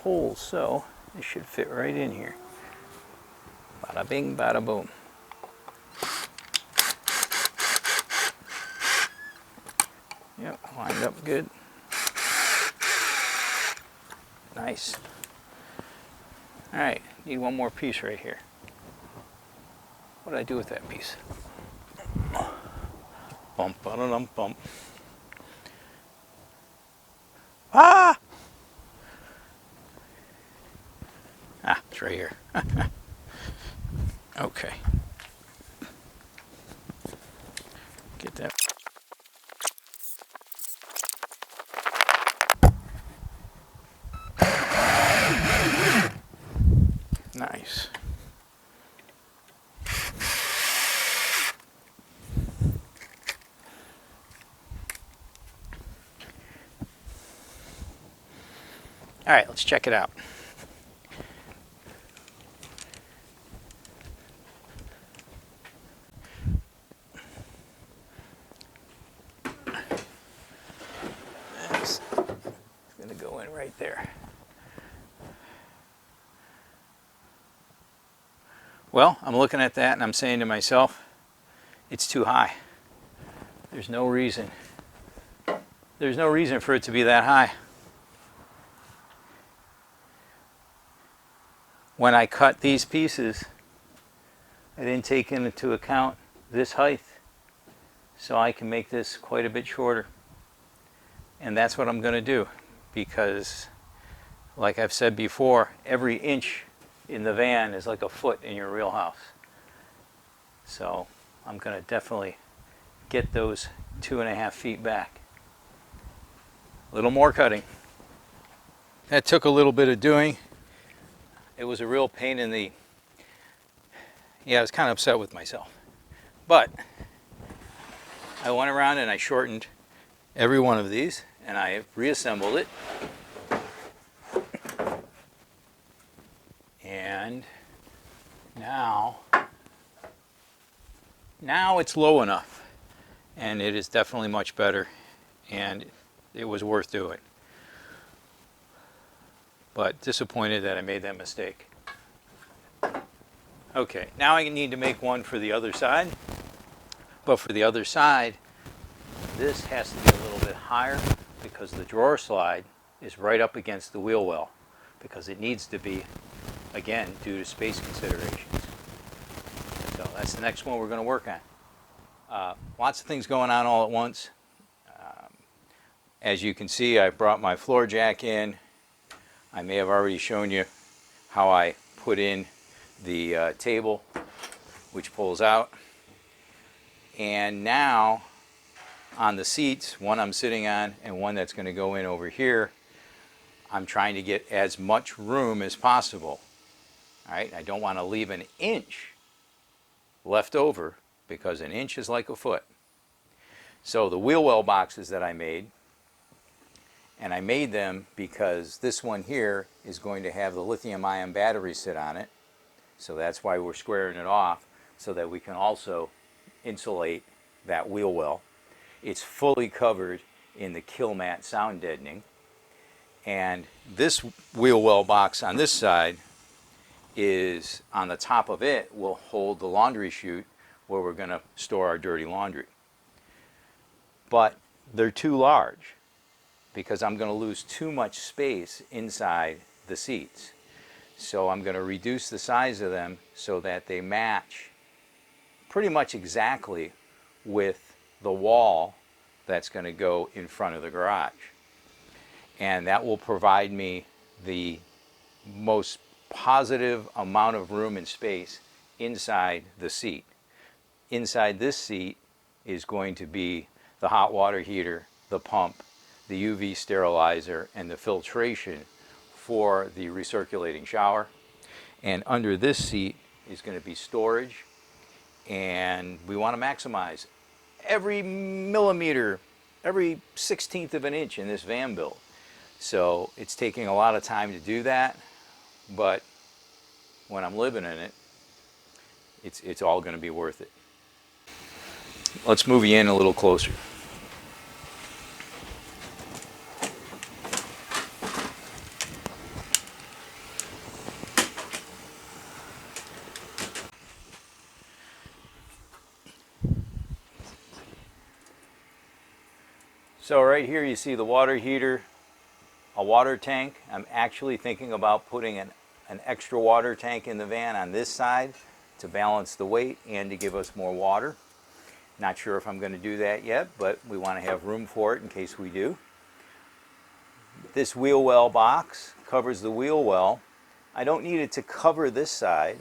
holes, so it should fit right in here. Bada bing, bada boom. Yep, lined up good. Nice. All right, need one more piece right here. What did I do with that piece? Bump, ba-da-dum, bump. Ah! Ah, it's right here. Okay. Get that. Nice. All right, let's check it out. It's going to go in right there. Well, I'm looking at that and I'm saying to myself, it's too high. There's no reason. There's no reason for it to be that high. When I cut these pieces, I didn't take into account this height. So I can make this quite a bit shorter. And that's what I'm going to do, because like I've said before, every inch in the van is like a foot in your real house. So I'm going to definitely get those 2.5 feet back. A little more cutting. That took a little bit of doing. It was a real pain in the... Yeah, I was kind of upset with myself. But I went around and I shortened every one of these and I reassembled it. And now it's low enough, and it is definitely much better, and it was worth doing. But disappointed that I made that mistake. Okay, now I need to make one for the other side. But for the other side, this has to be a little bit higher because the drawer slide is right up against the wheel well, because it needs to be, again, due to space considerations. So that's the next one we're going to work on. Lots of things going on all at once. As you can see, I brought my floor jack in. I may have already shown you how I put in the table, which pulls out. And now on the seats, one I'm sitting on and one that's going to go in over here, I'm trying to get as much room as possible. All right, I don't want to leave an inch left over, because an inch is like a foot. So the wheel well boxes that I made, and I made them because this one here is going to have the lithium-ion battery sit on it. So that's why we're squaring it off, so that we can also insulate that wheel well. It's fully covered in the Killmat sound deadening. And this wheel well box on this side is, on the top of it, will hold the laundry chute where we're going to store our dirty laundry. But they're too large, because I'm going to lose too much space inside the seats. So I'm going to reduce the size of them so that they match pretty much exactly with the wall that's going to go in front of the garage. And that will provide me the most positive amount of room and space inside the seat. Inside this seat is going to be the hot water heater, the pump, the UV sterilizer, and the filtration for the recirculating shower. And under this seat is going to be storage, and we want to maximize every millimeter, every 1/16 of an inch in this van build. So it's taking a lot of time to do that, but when I'm living in it, it's all going to be worth it. Let's move you in a little closer. So right here you see the water heater, a water tank. I'm actually thinking about putting an extra water tank in the van on this side to balance the weight and to give us more water. Not sure if I'm going to do that yet, but we want to have room for it in case we do. This wheel well box covers the wheel well. I don't need it to cover this side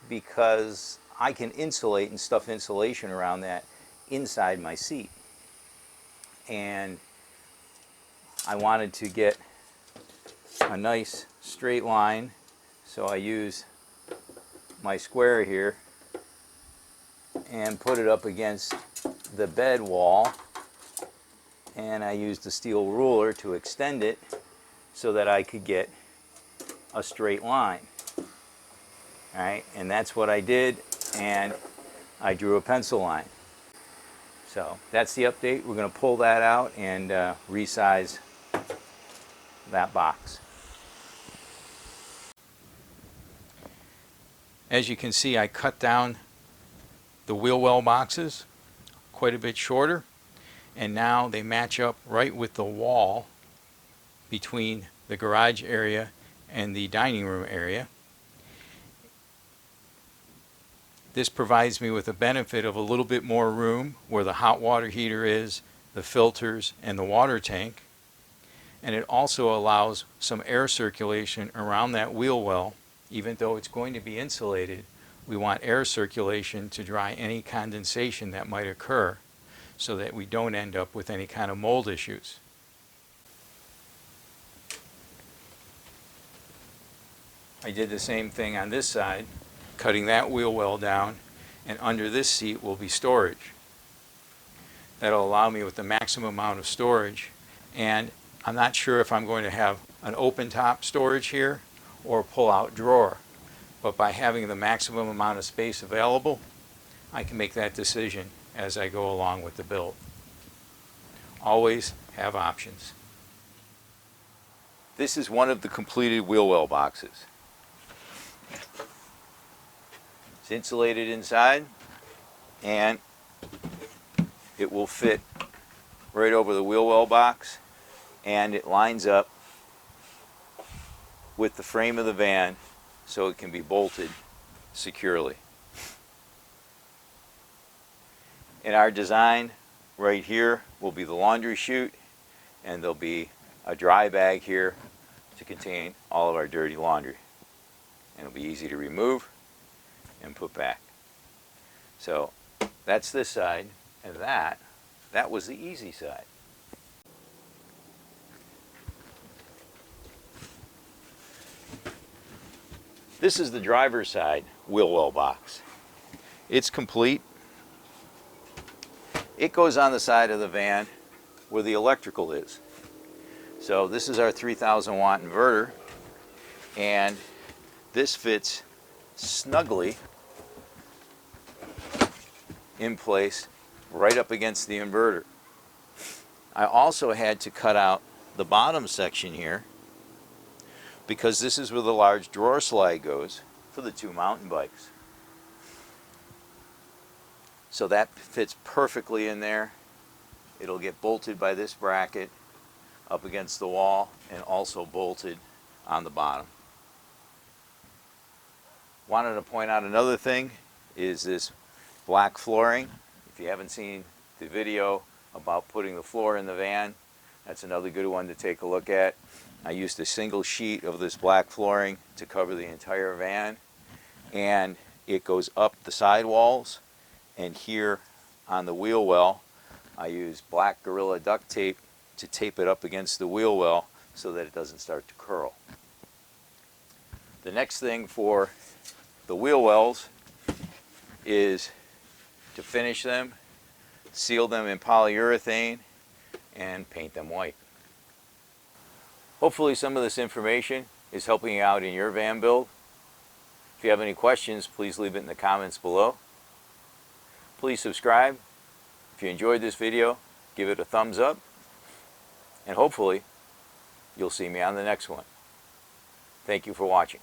because I can insulate and stuff insulation around that inside my seat. And I wanted to get a nice straight line, so I use my square here and put it up against the bed wall, and I used a steel ruler to extend it so that I could get a straight line. All right, and that's what I did, and I drew a pencil line. So that's the update. We're going to pull that out and resize that box. As you can see, I cut down the wheel well boxes quite a bit shorter, and now they match up right with the wall between the garage area and the dining room area. This provides me with a benefit of a little bit more room where the hot water heater is, the filters, and the water tank. And it also allows some air circulation around that wheel well. Even though it's going to be insulated, we want air circulation to dry any condensation that might occur so that we don't end up with any kind of mold issues. I did the same thing on this side, cutting that wheel well down, and under this seat will be storage. That'll allow me with the maximum amount of storage, and I'm not sure if I'm going to have an open top storage here or a pull-out drawer, but by having the maximum amount of space available, I can make that decision as I go along with the build. Always have options. This is one of the completed wheel well boxes. It's insulated inside, and it will fit right over the wheel well box, and it lines up with the frame of the van so it can be bolted securely. In our design, right here will be the laundry chute, and there'll be a dry bag here to contain all of our dirty laundry. And it'll be easy to remove and put back. So that's this side, and that was the easy side. This is the driver's side wheel well box. It's complete. It goes on the side of the van where the electrical is. So this is our 3,000 watt inverter, and this fits snugly in place right up against the inverter. I also had to cut out the bottom section here because this is where the large drawer slide goes for the 2 mountain bikes. So that fits perfectly in there. It'll get bolted by this bracket up against the wall and also bolted on the bottom. Wanted to point out another thing is this black flooring. If you haven't seen the video about putting the floor in the van, that's another good one to take a look at. I used a single sheet of this black flooring to cover the entire van, and it goes up the sidewalls, and here on the wheel well I use black Gorilla duct tape to tape it up against the wheel well so that it doesn't start to curl. The next thing for the wheel wells is to finish them, seal them in polyurethane, and paint them white. Hopefully some of this information is helping you out in your van build. If you have any questions, please leave it in the comments below. Please subscribe. If you enjoyed this video, give it a thumbs up, and hopefully you'll see me on the next one. Thank you for watching.